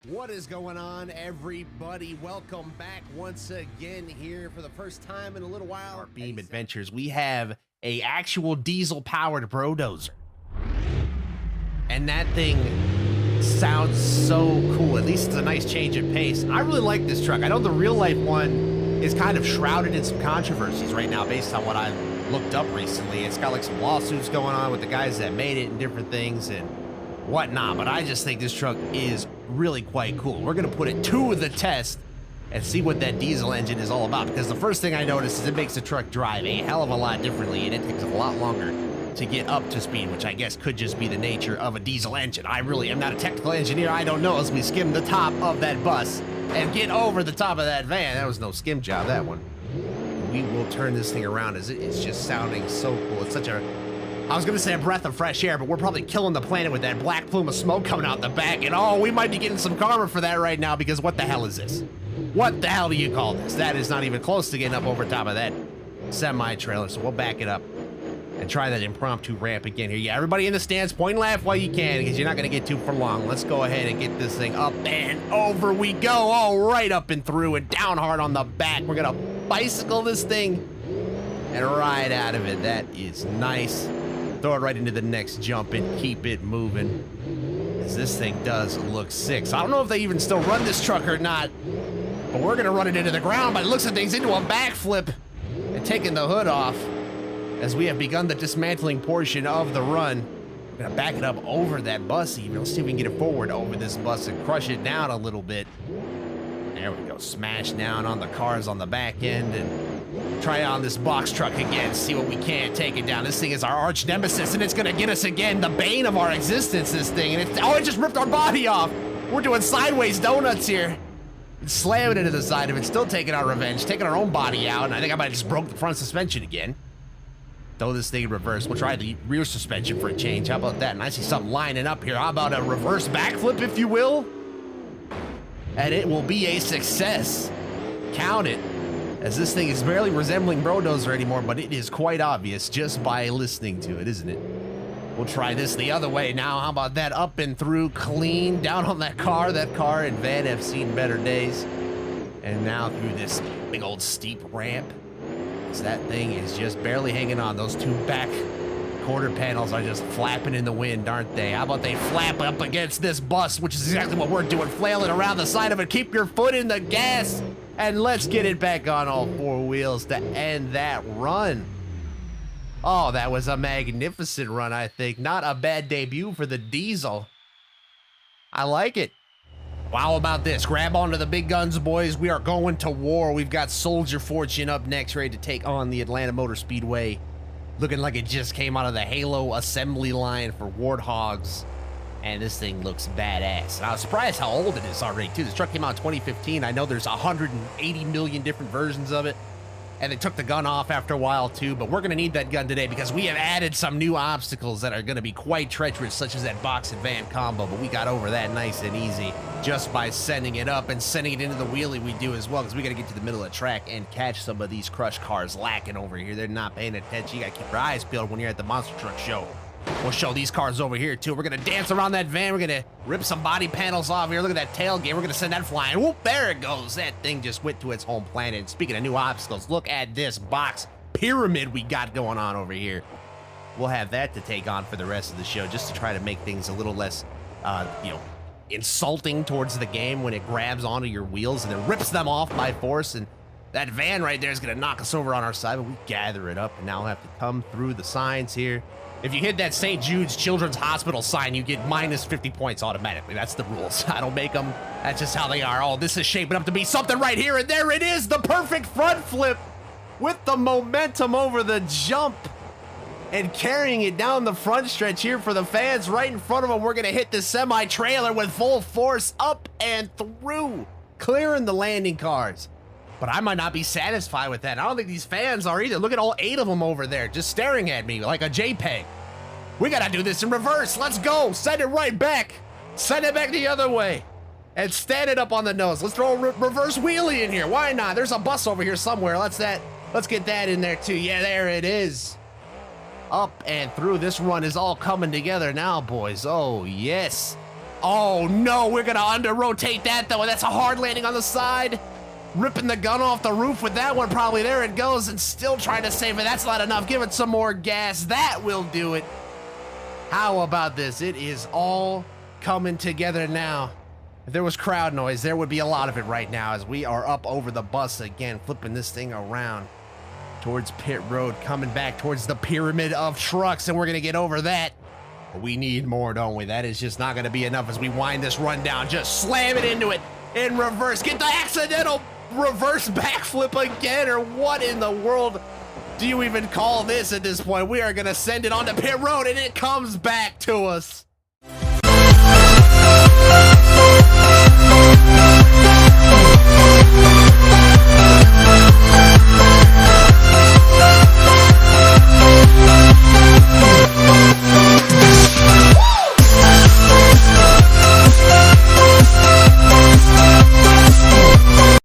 What is going on, everybody? Welcome back once again here for the first time in a little while. Our Beam Adventures. We have a actual diesel-powered brodozer, and that thing sounds so cool. At least it's a nice change of pace. I really like this truck. I know the real-life one is kind of shrouded in some controversies right now based on what I've looked up recently. It's got like some lawsuits going on with the guys that made it and different things and whatnot, but I just think this truck is really quite cool. We're gonna put it to the test and see what that diesel engine is all about, because the first thing I noticed is it makes the truck drive a hell of a lot differently, and it takes a lot longer to get up to speed, which I guess could just be the nature of a diesel engine. I really am not a technical engineer. I don't know as we skim the top of that bus and get over the top of that van. That was no skim job, that one. We will turn this thing around as it's just sounding so cool. It's such a, I was gonna say a breath of fresh air, but we're probably killing the planet with that black plume of smoke coming out the back, and oh, we might be getting some karma for that right now, because what the hell is this? What the hell do you call this? That is not even close to getting up over top of that semi-trailer, so we'll back it up and try that impromptu ramp again here. Yeah, everybody in the stands, point and laugh while you can, because you're not gonna get too for long. Let's go ahead and get this thing up and over we go. All right, up and through and down hard on the back. We're gonna bicycle this thing and ride out of it. That is nice. Throw it right into the next jump and keep it moving, as this thing does look sick. So I don't know if they even still run this truck or not, but we're gonna run it into the ground by the looks of things, into a backflip and taking the hood off as we have begun the dismantling portion of the run. We're gonna back it up over that bus even. Let's see if we can get it forward over this bus and crush it down a little bit. There we go, smash down on the cars on the back end and try on this box truck again, see what we can, take it down. This thing is our arch nemesis, and it's gonna get us again, the bane of our existence, this thing. And it's, oh, it just ripped our body off. We're doing sideways donuts here. It's slamming into the side of it, still taking our revenge, taking our own body out, and I think I might have just broke the front suspension again. Throw this thing in reverse. We'll try the rear suspension for a change. How about that? And I see something lining up here. How about a reverse backflip, if you will? And it will be a success. Count it. As this thing is barely resembling brodozer anymore, but it is quite obvious just by listening to it, isn't it? We'll try this the other way now. How about that? Up and through, clean, down on that car. That car and van have seen better days. And now through this big old steep ramp. As that thing is just barely hanging on. Those two back quarter panels are just flapping in the wind, aren't they? How about they flap up against this bus, which is exactly what we're doing, flailing around the side of it. Keep your foot in the gas. And let's get it back on all four wheels to end that run. Oh, that was a magnificent run, I think. Not a bad debut for the diesel. I like it. Wow, how about this? Grab onto the big guns, boys. We are going to war. We've got Soldier Fortune up next, ready to take on the Atlanta Motor Speedway. Looking like it just came out of the Halo assembly line for Warthogs. And this thing looks badass. And I was surprised how old it is already, too. This truck came out in 2015. I know there's 180 million different versions of it. And they took the gun off after a while, too. But we're going to need that gun today because we have added some new obstacles that are going to be quite treacherous, such as that box and van combo. But we got over that nice and easy just by sending it up and sending it into the wheelie we do as well, because we got to get to the middle of the track and catch some of these crush cars lacking over here. They're not paying attention. You got to keep your eyes peeled when you're at the monster truck show. We'll show these cars over here, too. We're going to dance around that van. We're going to rip some body panels off here. Look at that tailgate. We're going to send that flying. Whoop, there it goes. That thing just went to its home planet. And speaking of new obstacles, look at this box pyramid we got going on over here. We'll have that to take on for the rest of the show, just to try to make things a little less, insulting towards the game when it grabs onto your wheels and then rips them off by force. And that van right there is going to knock us over on our side, but we gather it up, and now we'll have to come through the signs here. If you hit that St. Jude's Children's Hospital sign, you get minus 50 points automatically. That's the rules. I don't make them. That's just how they are. Oh, this is shaping up to be something right here, and there it is, the perfect front flip with the momentum over the jump and carrying it down the front stretch here for the fans right in front of them. We're going to hit the semi-trailer with full force up and through, clearing the landing cars. But I might not be satisfied with that. I don't think these fans are either. Look at all 8 of them over there just staring at me like a JPEG. We gotta do this in reverse. Let's go. Send it right back. Send it back the other way. And stand it up on the nose. Let's throw a reverse wheelie in here. Why not? There's a bus over here somewhere. Let's get that in there too. Yeah, there it is. Up and through. This run is all coming together now, boys. Oh, yes. Oh no, we're gonna under-rotate that though, and that's a hard landing on the side. Ripping the gun off the roof with that one, probably. There it goes, and still trying to save it. That's not enough. Give it some more gas. That will do it. How about this? It is all coming together now. If there was crowd noise, there would be a lot of it right now as we are up over the bus again, flipping this thing around towards pit road, coming back towards the pyramid of trucks, and we're gonna get over that. But we need more, don't we? That is just not gonna be enough as we wind this run down. Just slam it into it in reverse. Get the accidental reverse backflip again, or what in the world do you even call this at this point? We are gonna send it onto pit road, and it comes back to us.